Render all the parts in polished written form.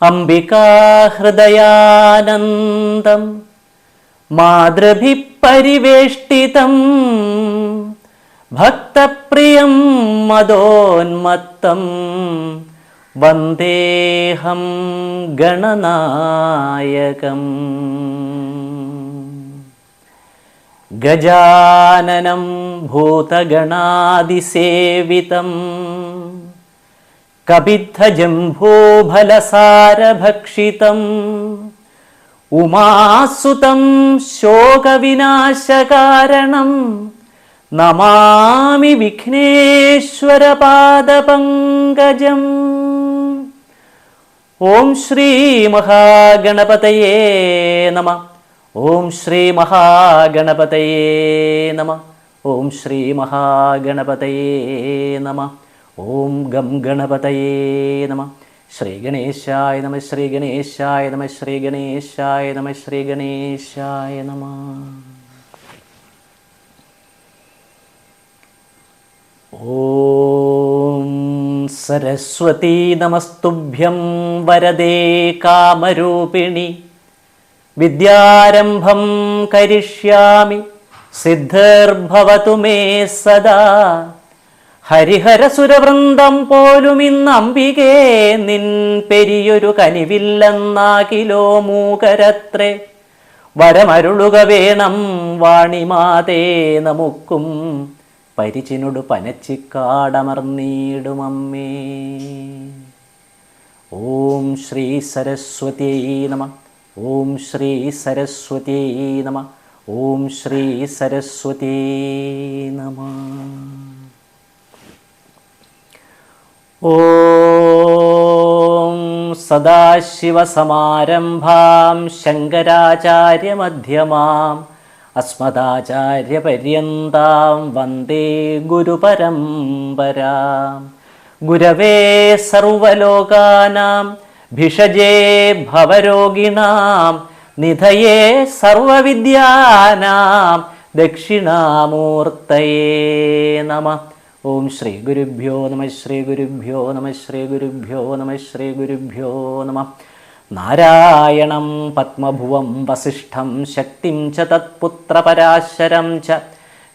അംബികാഹൃദയാനന്ദം മാതൃഭിഃ പരിവേഷ്ടിതം ഭക്തപ്രിയം മദോന്മത്തം വന്ദേഹം ഗണനായകം. ഗജാനനം ഭൂതഗണാദിസേവിതം കപിദ്ധജംഭൂഫലസാരഭക്ഷിതം ഉമാസുതം ശോകവിനാശകാരണം നമാമി വിഘ്നേശ്വരപാദപങ്കജം. ഓം ശ്രീ മഹാഗണപതയേ നമഃ. ഓം ശ്രീ മഹാഗണപതയേ നമഃ. ഓം ശ്രീ മഹാഗണപതയേ നമഃ. ഓം ഗം ഗണപതയേ നമഃ. ശ്രീ ഗണേശായ നമഃ. ശ്രീ ഗണേശായ നമഃ. ശ്രീ ഗണേശായ നമഃ. ശ്രീ ഗണേശായ നമഃ. ഓം സരസ്വതീ നമസ്തുഭ്യം വരദേ കാമരൂപിണി വിദ്യാരംഭം കരിഷ്യാമി സിദ്ധിർഭവതു മേ സദാ. ഹരിഹരസുരവൃന്ദം പോലും ഇന്നംബികേ നിൻ പെരിയൊരു കനിവില്ലെന്നാകിലോ മൂകരത്രേ. വരമരുളുക വേണം വാണിമാതേ നമുക്കും പരിചിനൊടു പനച്ചിക്കാടമർന്നീടുമമ്മേ. ഓം ശ്രീ സരസ്വതീ നമഃ. ഓം ശ്രീ സരസ്വതീ നമഃ. ഓം ശ്രീ സരസ്വതീ നമഃ. ഓം സദാശിവസമാരംഭാം ശങ്കരാചാര്യമധ്യമാം അസ്മദാചാര്യപര്യന്താം വന്ദേ ഗുരുപരമ്പരാം. ഗുരവേ സർവലോകാനാം ഭിഷജേ ഭവരോഗിണാം നിധയേ സർവവിദ്യാനാം ദക്ഷിണാമൂർത്തയേ നമഃ. ഓം ശ്രീ ഗുരുഭ്യോ നമഃ. ശ്രീ ഗുരുഭ്യോ നമഃ. ശ്രീ ഗുരുഭ്യോ നമഃ. ശ്രീ ഗുരുഭ്യോ നമഃ. നാരായണം പത്മഭുവം വസിഷ്ഠം ശക്തിം ച തത്പുത്രപരാശരം ച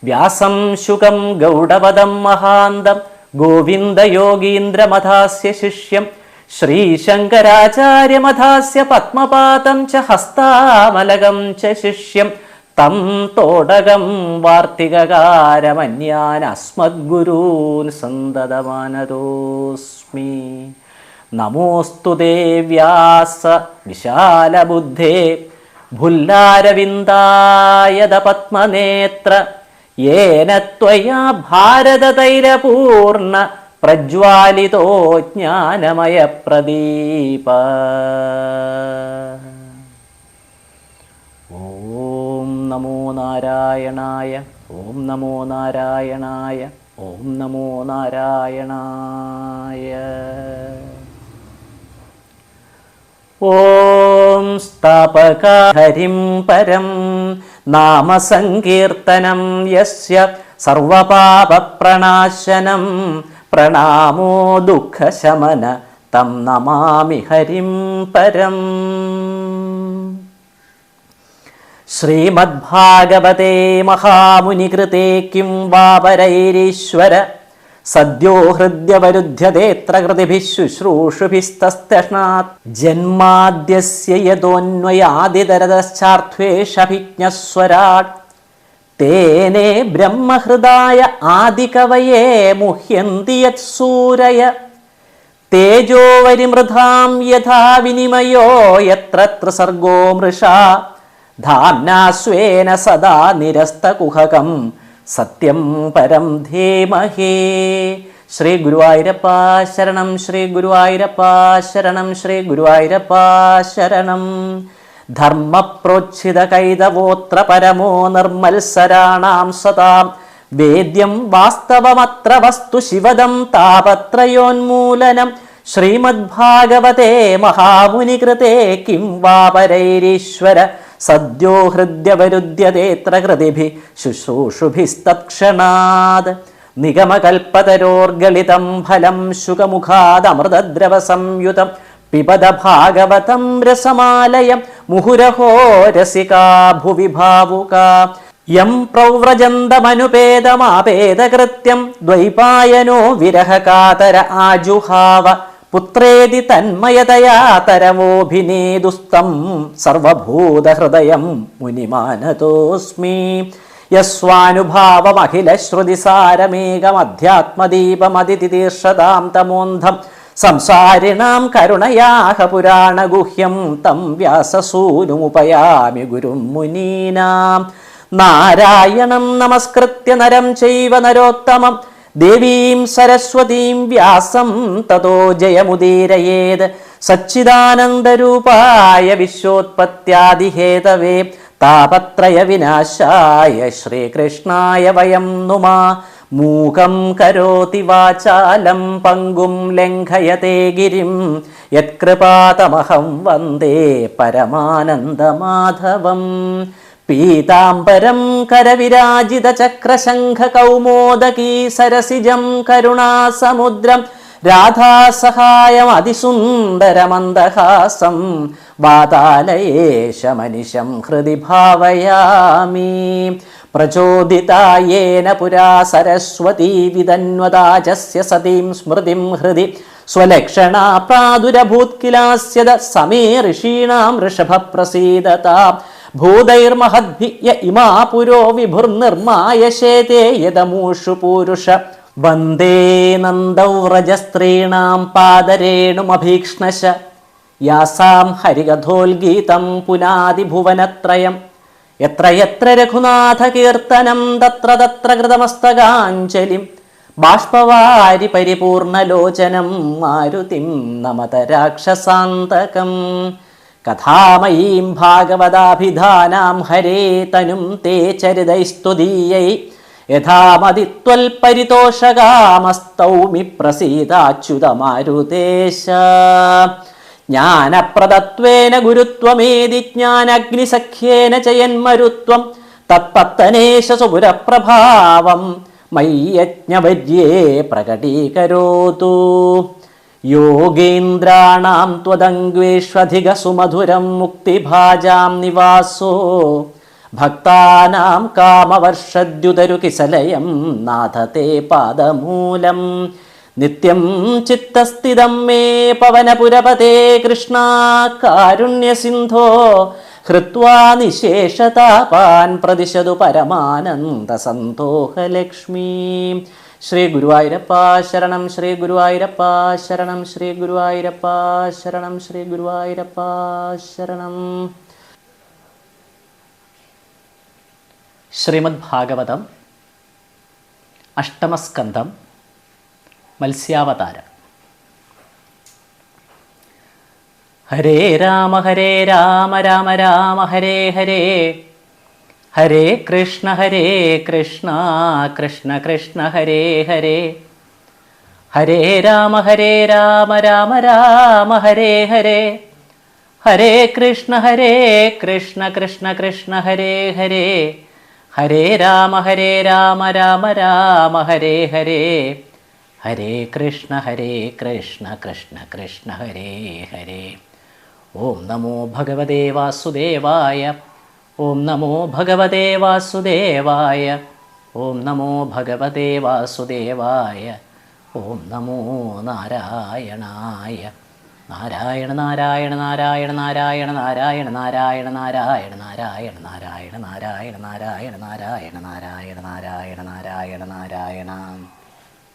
വ്യാസം ശുകം ഗൗഡപദം മഹാന്തം ഗോവിന്ദയോഗീന്ദ്രമഥാസ്യ ശിഷ്യം ശ്രീശങ്കരാചാര്യമഥാസ്യ പത്മപാദം ച ഹസ്താമലകം ച ശിഷ്യം തം തോടകം വാർത്തികകാരമന്യാൻ അസ്മദ്ഗുരൂൻ സന്തതമാനതോസ്മി. നമോസ്തു വ്യാസ വിശാലബുദ്ധേ ഭുല്ലാരവിന്ദായത പത്മനേത്ര യേന ത്വയാ ഭാരതതൈലപൂർണ പ്രജ്വാലിതോ ജ്ഞാനമയ പ്രദീപ. ഓം നമോ നാരായണായ. ഓം നമോ നാരായണായ. ഓം നമോ നാരായണായ. ഓം സ്ഥാപകഹരിം പരം നാമസങ്കീർത്തനം യസ്യ സർവപാപപ്രണാശനം പ്രണാമോ ദുഃഖശമന തം നമാമി ഹരിം പരം. ശ്രീമദ്ഭാഗവതേ മഹാമുനികൃതേ കിം വാപരൈരീശ്വര സദ്യോ ഹൃദ്യവരുധ്യതേത്ര കൃതിഭിः ശുശ്രൂഷുഭിസ്തസ്തഷ്ണാത് ജന്മാദ്യസ്യ യതോന്വയാദിതരതശ്ചാർത്ഥ്വേഷഭിജ്ഞസ്വരാട് തേനേ ബ്രഹ്മഹൃദായ ആദികവയേ മുഹ്യന്തി യത്സൂരയ തേജോവരിമൃധാം യഥാ വിനിമയോ യത്ര ത്രിസർഗോ മൃഷാ ധാമ്നാ സ്വേന സദാ നിരസ്തകുഹകം സത്യം പരം ധീമഹി. ശ്രീ ഗുരുവായൂരപ്പ ശരണം. ശ്രീ ഗുരുവായൂരപ്പ ശരണം. ശ്രീ ഗുരുവായൂരപ്പ ശരണം. ധർമ്മപ്രോച്ഛിത കൈതവോത്ര പരമോ നിർമ്മത്സരാണാം സതാം വേദ്യം വാസ്തവമത്ര വസ്തു ശിവദം താപത്രയോന്മൂലനം. ശ്രീമദ്ഭാഗവതേ മഹാമുനികൃതേ കിം വാപരൈരീശ്വര സദ്യോ ഹൃദ്യവരുദ്ധ്യതേത്ര കൃതിഭിः ശുശ്രൂഷുഭിസ്തത്ക്ഷണാത് നിഗമകൽപ്പതരോർഗളിതം ഫലം ശുകമുഖാദമൃതദ്രവ സംയുതം പിബത ഭാഗവതം രസമാലയം മുഹുരഹോ രസികാ ഭുവി ഭാവുകാ യം പ്രൗവ്രജന്തമനുപേതമാപേതകൃത്യം ദ്വൈപായനോ വിരഹകാതര ആജുഹാവ പുത്രേതി തന്മയതയാ തരവോഭിനേദുസ്തം സർവഭൂതഹൃദയം മുനിമാനതോസ്മി യസ്വാനുഭാവമഖിലശ്രുതിസാരമേകമധ്യാത്മദീപമതിതിതീർഷതാം തമോന്ധം സംസാരിണാം കരുണയാഹ പുരാണഗുഹ്യം തം വ്യാസസൂനുമുപയാമി ഗുരും മുനീനാം നാരായണം നമസ്കൃത്യ നരം ചൈവ നരോത്തമം ദേവീം സരസ്വതീം വ്യാസം തതോ ജയമുദീരയേത് സച്ചിദാനന്ദരൂപായ വിശ്വോത്പത്യാദിഹേതവേ താപത്രയ വിനാശായ ശ്രീകൃഷ്ണായ വയം നുമാ മൂകം കരോതി വാചാലം പങ്കും ലംഘയത്തെ ഗിരിം യത്കൃപാതമഹം വന്ദേ പരമാനന്ദമാധവം പീതാംബരം കരവിരാജിത ചക്രശംഖ കൗമോദകീ സരസിജം കരുണാസമുദ്രം രാധാസഹായം അതിസുന്ദരമന്ദഹാസം വാതാലയേശമനിശം ഹൃദി ഭാവയാമി പ്രചോദിതായേന പുരാ സരസ്വതീ വിദന്വദാചസ്യ സതീം സ്മൃതിം ഹൃദി സ്വലക്ഷണാ പ്രാദുരഭൂത്കിലാസ്യത സമേ ഋഷീണാം ഋഷഭ പ്രസീദതാം ഭൂതൈർമഹദ്ഭിയ ഇമാ പുരോ വിഭുർനിർമായശേതേ യദമൂഷു പൂരുഷ വന്ദേ നന്ദൗ്രജസ്ത്രീണാം പാദരേണുമഭീക്ഷ്ണശ യാസാം ഹരികഥോൽഗീതം പുനാദിഭുവനത്രയം യത്ര യത്ര രഘുനാഥ കീർത്തനം തത്ര തത്ര കൃതമസ്തകാഞ്ജലിം ബാഷ്പവാരി പരിപൂർണലോചനം മാരുതിം നമത രാക്ഷസാന്തകം കഥാമയീം ഭാഗവതാഭിധാനാം ഹരേ തനും തേ ചരിതൈസ്തുതീയൈ യഥാമതിത്വൽപരിതോഷകാമസ്തൗമി പ്രസീദാച്യുതമാരുതേശ ജ്ഞാനപ്രദത്വേന ഗുരുത്വമേതി ജ്ഞാനഗ്നിസഖ്യേന ചയന്മരുത്വം തത്പത്തനേശ സുപുരപ്രഭാവം മയ്യജ്ഞവര്യേ പ്രകടീകരോതു യോഗേന്ദ്രാണാം ത്വദംഗ്വേഷ്വധിക സുമധുരം മുക്തിഭാജാം നിവാസോ ഭക്താനാം കാമവർഷദ്യുതരുകിസലയം നാഥത്തെ പാദമൂലം നിത്യം ചിത്തസ്ഥിതം മേ പവനപുരപതേ കൃഷ്ണ കാരുണ്യസിന്ധോ ഹൃത്വാ നിശേഷതാപാൻ പ്രതിശതു പരമാനന്ദ സന്തോഹലക്ഷ്മീ. ശ്രീ ഗുരുവായൂരപ്പ ശരണം, ശ്രീ ഗുരുവായൂരപ്പ ശരണം, ശ്രീ ഗുരുവായൂരപ്പ ശരണം, ശ്രീ ഗുരുവായൂരപ്പ ശരണം. ശ്രീമദ് ഭാഗവതം അഷ്ടമസ്കന്ധം മത്സ്യാവതാരം. ഹരേ രാമ രാമ രാമ ഹരേ ഹരേ, ഹരേ കൃഷ്ണ കൃഷ്ണ കൃഷ്ണ ഹരേ ഹരേ, ഹരേ രാമ രാമ രാമ ഹരേ ഹരേ, ഹരേ കൃഷ്ണ കൃഷ്ണ കൃഷ്ണ ഹരേ ഹരേ, ഹരേ രാമ രാമ രാമ ഹരേ ഹരേ, ഹരേ കൃഷ്ണ കൃഷ്ണ കൃഷ്ണ ഹരേ ഹരേ. ഓം നമോ ഭഗവതേ വാസുദേവായ, ഓം നമോ ഭഗവതേ വാസുദേവായ, ഓം നമോ ഭഗവതേ വാസുദേവായ, ഓം നമോ നാരായണായ. നാരായണ നാരായണ നാരായണ നാരായണ നാരായണ നാരായണ നാരായണ നാരായണ നാരായണ നാരായണ നാരായണ നാരായണ നാരായണ നാരായണ നാരായണ നാരായണ.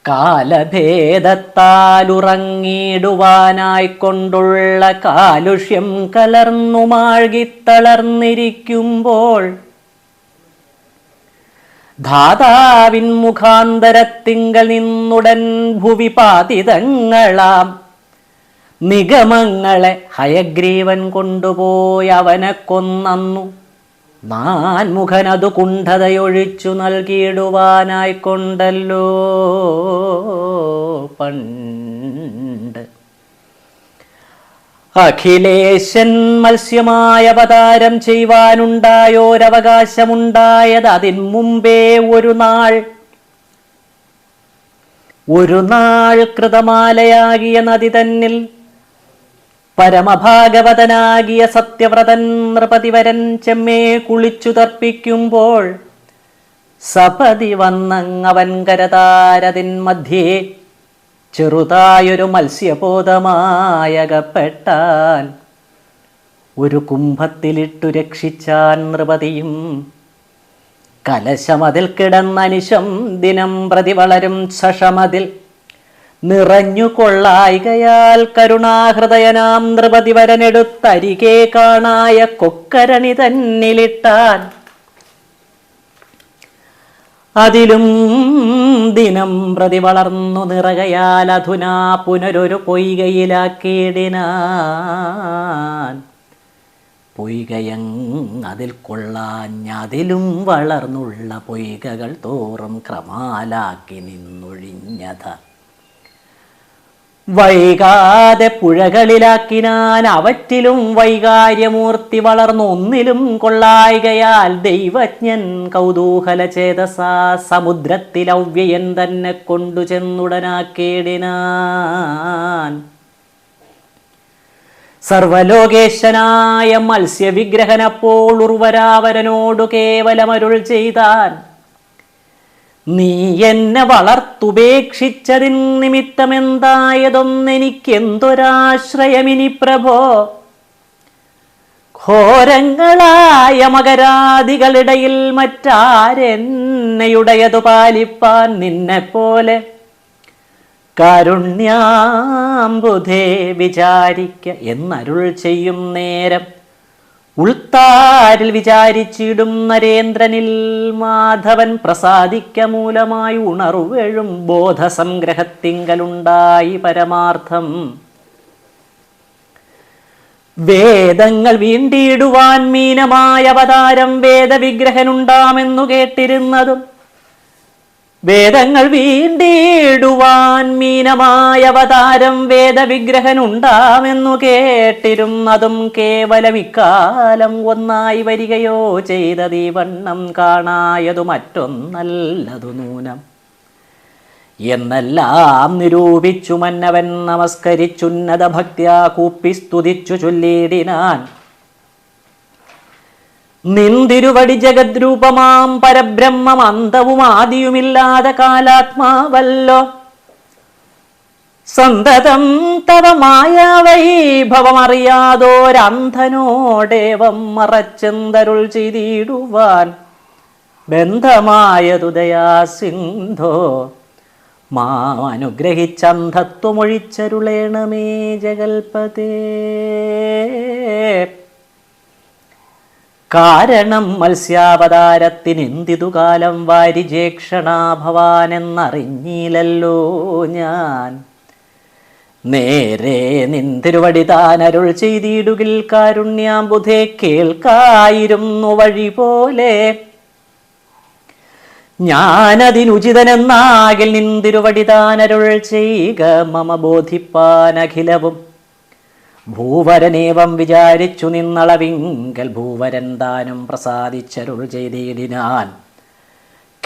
കാലഭേദത്താലുറങ്ങിടുവാനായിക്കൊണ്ടുള്ള കാലുഷ്യം കലർന്നു മാഴ്കിത്തളർന്നിരിക്കുമ്പോൾ ധാതാവിൻ മുഖാന്തരത്തിങ്കൽ നിന്നുടൻ ഭുവി പാതിതങ്ങളാം നിഗമങ്ങളെ ഹയഗ്രീവൻ കൊണ്ടുപോയി അവനെ കൊന്നന്നു. നാൻമുഖനതു കുണ്ഠതയൊഴിച്ചു നൽകിയിടുവാനായിക്കൊണ്ടല്ലോ പണ്ട് അഖിലേശൻ മത്സ്യമായ അവതാരം ചെയ്യുവാനുണ്ടായോരവകാശമുണ്ടായത് അതിൻ മുമ്പേ ഒരു നാൾ കൃതമാലയാകിയ നദി തന്നിൽ പരമഭാഗവതനാകിയ സത്യവ്രതൻ നൃപതിവരൻ ചെമ്മേ കുളിച്ചു തർപ്പിക്കുമ്പോൾ സപതി വന്നങ്ങവൻ കരതാരതിൻ മധ്യേ ചെറുതായൊരു മത്സ്യബോധമായകപ്പെട്ടാൻ. ഒരു കുംഭത്തിലിട്ടു രക്ഷിച്ചാൻ നൃപതിയും. കലശമതിൽ കിടന്നനിശം ദിനം പ്രതി വളരും ശഷമതിൽ നിറഞ്ഞു കൊള്ളായികയാൽ കരുണാഹൃദയനാം നൃപതിവരനെടുത്തരികെ കാണായ കൊക്കരണി തന്നിലിട്ടാൻ. അതിലും ദിനം പ്രതി വളർന്നു നിറകയാൽ അധുനാ പുനരൊരു പൊയ്കയിലാക്കിയിടിനാൻ. പൊയ്കയങ്ങതിൽ കൊള്ളാഞ്ഞതിലും വളർന്നുള്ള പൊയ്കകൾ തോറും ക്രമാലാക്കി നിന്നൊഴിഞ്ഞത. വൈകാതെ പുഴകളിലാക്കിനാൻ അവറ്റിലും വൈകാര്യമൂർത്തി വളർന്നു ഒന്നിലും കൊള്ളായികയാൽ ദൈവജ്ഞൻ കൗതൂഹല ചേതസാ സമുദ്രത്തിൽ അവ്യയൻ തന്നെ കൊണ്ടു ചെന്നുടനാക്കേടിനാൻ. സർവലോകേശനായ മത്സ്യവിഗ്രഹനപ്പോൾ ഉർവരാവരനോടു കേവലമരുൾ ചെയ്താൻ. നീ എന്നെ വളർത്തുപേക്ഷിച്ചതിൻ നിമിത്തമെന്തായതൊന്നെനിക്കെന്തൊരാശ്രയമിനി പ്രഭോ. ഘോരങ്ങളായ മകരാദികളിടയിൽ മറ്റാരെന്നെയുടയതു പാലിപ്പാൻ നിന്നെപ്പോലെ കാരുണ്യാംബുധേ വിചാരിക്ക എന്നരുൾ ചെയ്യും നേരം ഉൾത്താരിൽ വിചാരിച്ചിടും നരേന്ദ്രനിൽ മാധവൻ പ്രസാദിക്ക മൂലമായി ഉണർവേഴും ബോധസംഗ്രഹത്തിങ്കലുണ്ടായി പരമാർത്ഥം. വേദങ്ങൾ വീണ്ടിടുവാൻ മീനമായ അവതാരം വേദവിഗ്രഹനുണ്ടാമെന്നു കേട്ടിരുന്നതും വേദങ്ങൾ വീണ്ടിടുവാൻ മീനമായ അവതാരം വേദവിഗ്രഹനുണ്ടാമെന്നു കേട്ടിരുന്നതും കേവലം ഇക്കാലം ഒന്നായി വരികയോ ചെയ്തത് ഈ വണ്ണം കാണായതു മറ്റൊന്നല്ലതു നൂനം എന്നെല്ലാം നിരൂപിച്ചു മന്നവൻ നമസ്കരിച്ചുന്നത ഭക്ത്യാ കൂപ്പി സ്തുതിച്ചു ചൊല്ലിയിടിനാൻ. നിന്തിരുവടി ജഗദ്രൂപമാം പരബ്രഹ്മം അന്തവും ആദിയുമില്ലാതെ കാലാത്മാവല്ലോ. സന്തതം തവ മായാവൈഭവമറിയാതോരന്ധനോടേവം മറച്ചെന്തരുൾ ചെയ്തിടുവാൻ ബന്ധമായതു ദയാസിന്ധോ. മാനുഗ്രഹിച്ചന്ധത്വമൊഴിച്ചരുളേണമേ ജഗൽപതേ. കാരണം മത്സ്യാവതാരത്തിനെന്തിതു കാലം വാരിജേക്ഷണാ ഭവാനെന്നറിഞ്ഞില്ലല്ലോ ഞാൻ. നേരെ നിന്തിരുവടി താനരുൾ ചെയ്തിടുകിൽ കാരുണ്യാംബുധേ കേൾക്കായിരുന്നു വഴി പോലെ. ഞാനതിനുചിതനെന്നാകിൽ നിന്തിരുവടി താനരുൾ ചെയ്യുക മമ ബോധിപ്പാൻ അഖിലവും. ഭൂവരനേവം വിചാരിച്ചു നിന്നളവിങ്കൽ ഭൂവരൻ താനും പ്രസാദിച്ചരുൾ ചെയ്തിടിനാൻ.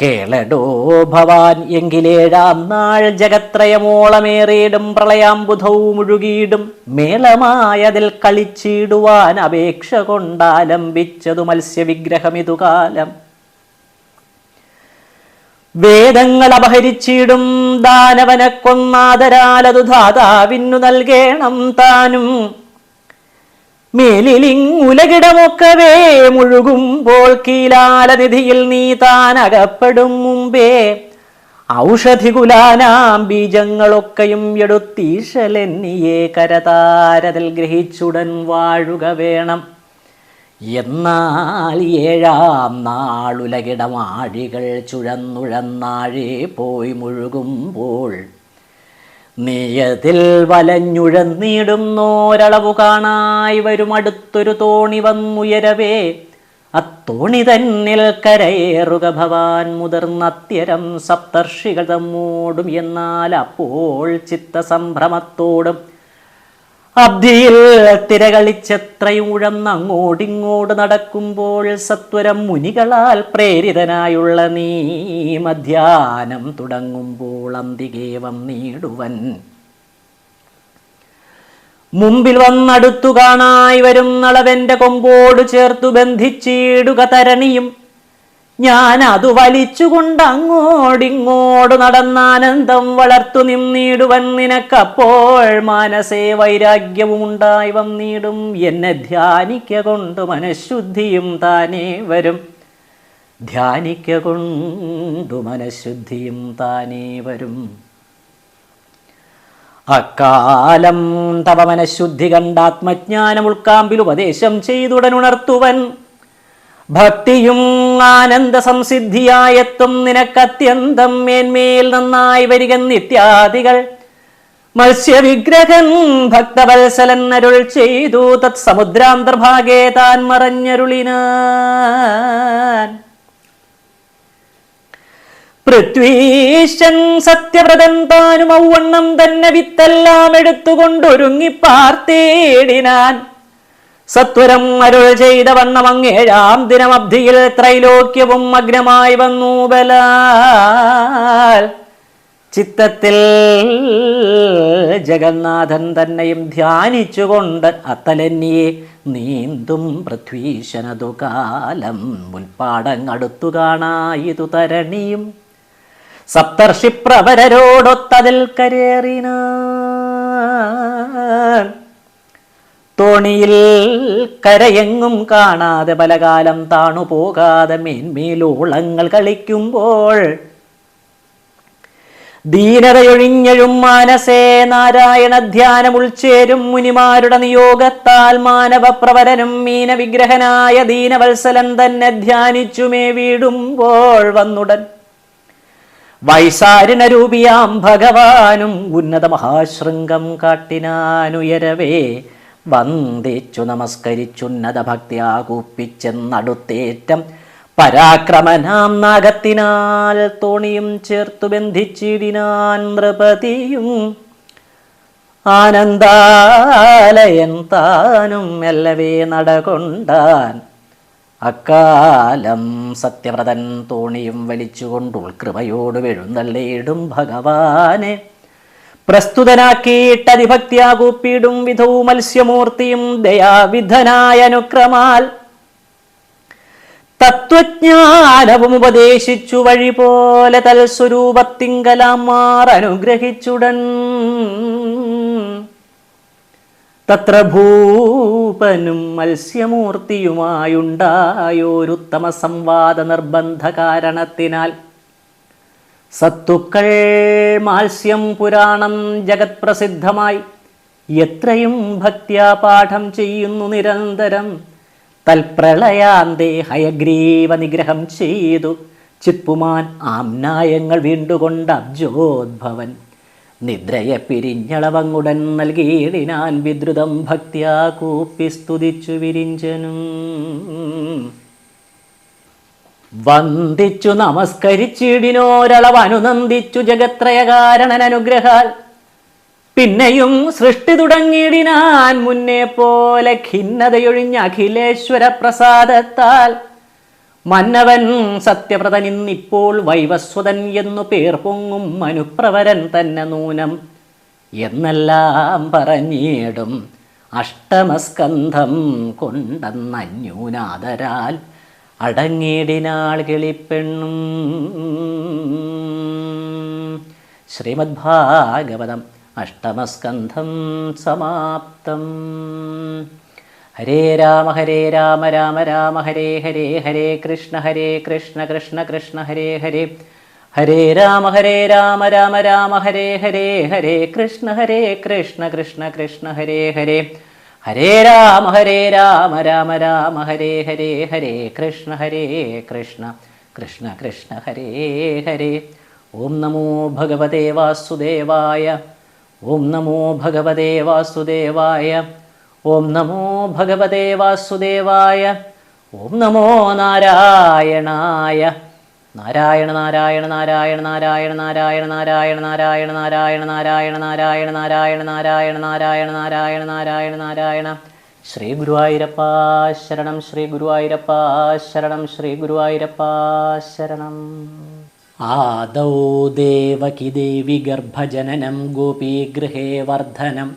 കേളടോ ഭവാൻ എങ്കിലേഴാം നാൾ ജഗത്രയമോളമേറിയിടും പ്രളയാംബുധവും മുഴുകിയിടും മേളമായതിൽ കളിച്ചിടുവാൻ അപേക്ഷ കൊണ്ടാലംബിച്ചതു മത്സ്യവിഗ്രഹമിതുകാലം. വേദങ്ങൾ അപഹരിച്ചിടും ദാനവനെ കൊന്നാദരാലതു ധാതാവിന്നു നൽകേണം താനും. മേലിലിങ്ങുലകിടമൊക്കവേ മുഴുകുമ്പോൾ കീലാലനിധിയിൽ നീ താൻ അകപ്പെടും മുമ്പേ ഔഷധി കുലാനാം ബീജങ്ങളൊക്കെയും എടുത്തീശലെന്നിയെ കരതാരതിൽ ഗ്രഹിച്ചുടൻ വാഴുക വേണം. എന്നാൽ ഏഴാം നാളുലകിടമാഴികൾ ചുഴന്നുഴന്നാഴേ പോയി മുഴുകുമ്പോൾ നീയതിൽ വലഞ്ഞുഴന്നിടുന്നോരളവു കാണായി വരും അടുത്തൊരു തോണി വന്നുയരവേ. അത്തോണി തന്നിൽ കരയേറുക ഭവാൻ മുതിർന്നത്യരം സപ്തർഷികൾ തമ്മോടും. എന്നാൽ അപ്പോൾ ചിത്തസംഭ്രമത്തോടും അബ്ധിയിൽ തിരകളിച്ചെത്രയൂഴന്നങ്ങോടിങ്ങോട് നടക്കുമ്പോൾ സത്വരം മുനികളാൽ പ്രേരിതനായുള്ള നീ മധ്യാനം തുടങ്ങുമ്പോൾ അന്തികേ വന്നിടുവൻ. മുമ്പിൽ വന്നടുത്തു കാണായി വരും നളവന്റെ കൊമ്പോട് ചേർത്തു ബന്ധിച്ചിടുക തരണിയും. ഞാൻ അതു വലിച്ചുകൊണ്ട് അങ്ങോടിങ്ങോട് നടന്നാനന്ദം വളർത്തു നിന്നിടുവൻ. നിനക്കപ്പോൾ മാനസേ വൈരാഗ്യവും ഉണ്ടായി വന്നിടും. എന്നെ ധ്യാനിക്ക കൊണ്ട് മനഃശുദ്ധിയും താനേ വരും. ധ്യാനിക്ക കൊണ്ടു മനഃശുദ്ധിയും താനേ വരും. അക്കാലം തവ മനഃശുദ്ധി കണ്ടാത്മജ്ഞാനം ഉൾക്കാമ്പിൽ ഉപദേശം ചെയ്തുടനുണർത്തുവൻ. ഭക്തിയും ആനന്ദ സംസിദ്ധിയായെത്തും നിനക്കത്യന്തം മേന്മേൽ നന്നായി വരിക നിത്യാദികൾ. മത്സ്യവിഗ്രഹൻ ഭക്തവത്സലൻ അരുൾ ചെയ്തു തത് സമുദ്രാന്തർഭാഗേ താൻ മറഞ്ഞരുളിനാൻ. പൃഥ്വീശൻ സത്യവ്രതൻ താനും ഔവണ്ണം തന്നെ വിത്തെല്ലാം എടുത്തുകൊണ്ടൊരുങ്ങി പാർത്തേടിനാൻ. സത്വരം അരുൾ ചെയ്ത വണ്ണം അങ്ങേഴാം ദിനമബ്ധിയിൽ ത്രൈലോക്യവും മഗ്നമായി വന്നു ബലാൽ. ചിത്തത്തിൽ ജഗന്നാഥൻ തന്നെയും ധ്യാനിച്ചുകൊണ്ട് അത്തലന്യെ നീന്തും പൃഥ്വീശനതു കാലം മുൽപ്പാടങ്ങടുത്തു കാണായിതു തരണിയും. സപ്തർഷി പ്രവരരോടൊത്തതിൽ കരേറിനാൻ. തോണിയിൽ കരയെങ്ങും കാണാതെ പലകാലം താണുപോകാതെ മേന്മേലോളങ്ങൾ കളിക്കുമ്പോൾ ദീനതയൊഴിഞ്ഞഴും മാനസേ നാരായണ ധ്യാനം ഉൾച്ചേരും മുനിമാരുടെ നിയോഗത്താൽ മാനവപ്രവരനും മീനവിഗ്രഹനായ ദീനവത്സലൻ തന്നെ ധ്യാനിച്ചുമേ വീടുമ്പോൾ വന്നുടൻ വൈസാരിണരൂപിയാം ഭഗവാനും ഉന്നത മഹാശൃംഗം കാട്ടിനാനുയരവേ വന്ദിച്ചു നമസ്കരിച്ചുന്നത ഭക്തിയാ കൂപ്പിച്ചെന്നടുത്തേറ്റം പരാക്രമനാം നാഗത്തിനാൽ തോണിയും ചേർത്തു ബന്ധിച്ചിടിനാൻ നൃപതിയും. ആനന്ദാലയൻ താനും മെല്ലവേ നടകൊണ്ടാൻ. അക്കാലം സത്യവ്രതൻ തോണിയും വലിച്ചുകൊണ്ട് ഉൾകൃപയോട് വെഴുന്നള്ളിയിടും ഭഗവാനെ പ്രസ്തുതനാക്കിയിട്ടതിഭക്തിയാ കൂപ്പിയിടും വിധവും മത്സ്യമൂർത്തിയും ദയാവിധനായ അനുക്രമാൽ തത്വജ്ഞാനവും ഉപദേശിച്ചു വഴി പോലെ തൽസ്വരൂപത്തിങ്കലാമാർ അനുഗ്രഹിച്ചുടൻ. തത്ര ഭൂപനും മത്സ്യമൂർത്തിയുമായുണ്ടായോരുത്തമ സംവാദ നിർബന്ധ കാരണത്തിനാൽ സത്തുക്കൾ മാത്സ്യം പുരാണം ജഗത് പ്രസിദ്ധമായി എത്രയും ഭക്ത്യാ പാഠം ചെയ്യുന്നു നിരന്തരം. തൽപ്രളയാന്തേ ഹയഗ്രീവ നിഗ്രഹം ചെയ്തു ചിപ്പുമാൻ ആംനായങ്ങൾ വീണ്ടുകൊണ്ട് അബ്ജോദ്ഭവൻ. നിദ്രയെ പിരിഞ്ഞളവങ്ങുടൻ നൽകിയിടിനാൻ വിദ്രുതം ഭക്ത്യാ കൂപ്പി സ്തുതിച്ചു വിരിഞ്ചനും. വന്ദിച്ചു നമസ്കരിച്ചിടിനോരളവനുനന്ദിച്ചു ജഗത്രയകാരണൻ അനുഗ്രഹാൽ. പിന്നെയും സൃഷ്ടി തുടങ്ങിയിടിനാൻ മുന്നേ പോലെ ഖിന്നതയൊഴിഞ്ഞ അഖിലേശ്വര പ്രസാദത്താൽ. മന്നവൻ സത്യവ്രതൻ ഇന്നിപ്പോൾ വൈവസ്വതൻ എന്നു പേർ പൊങ്ങും മനുപ്രവരൻ തന്നെ നൂനം എന്നെല്ലാം പറഞ്ഞിടും. അഷ്ടമസ്കന്ധം കൊണ്ടെന്നന്യൂനാദരാൽ അടങ്ങിയിടിനാൾ കിളിപ്പെണ്ണും. ശ്രീമദ്ഭാഗവതം അഷ്ടമസ്കന്ധം സമാപ്തം. ഹരേ രാമ രാമ രാമ ഹരേ ഹരേ, ഹരേ കൃഷ്ണ കൃഷ്ണ കൃഷ്ണ ഹരേ ഹരേ, ഹരേ രാമ രാമ രാമ ഹരേ ഹരേ, ഹരേ കൃഷ്ണ കൃഷ്ണ കൃഷ്ണ ഹരേ ഹരേ, ഹരേ രാമ രാമ രാമ ഹരേ ഹരേ, ഹരേ കൃഷ്ണ കൃഷ്ണ കൃഷ്ണ ഹരേ ഹരേ. ഓം നമോ ഭഗവതേ വാസുദേവായ. ഓം നമോ ഭഗവതേ വാസുദേവായ. ഓം നമോ ഭഗവതേ വാസുദേവായ. ഓം നമോ നാരായണായ. നാരായണ നാരായണ നാരായണ നാരായണ നാരായണ നാരായണ നാരായണ നാരായണ നാരായണ നാരായണ നാരായണ നാരായണ നാരായണ നാരായണ നാരായണ നാരായണ. ശ്രീ ഗുരുവായൂരപ്പ ശരണം, ശ്രീ ഗുരുവായൂരപ്പ ശരണം, ശ്രീ ഗുരുവായൂരപ്പ ശരണം. ആദൗ ദേവകി ദേവി ഗർഭജനനം ഗോപീഗൃഹേ വർദ്ധനം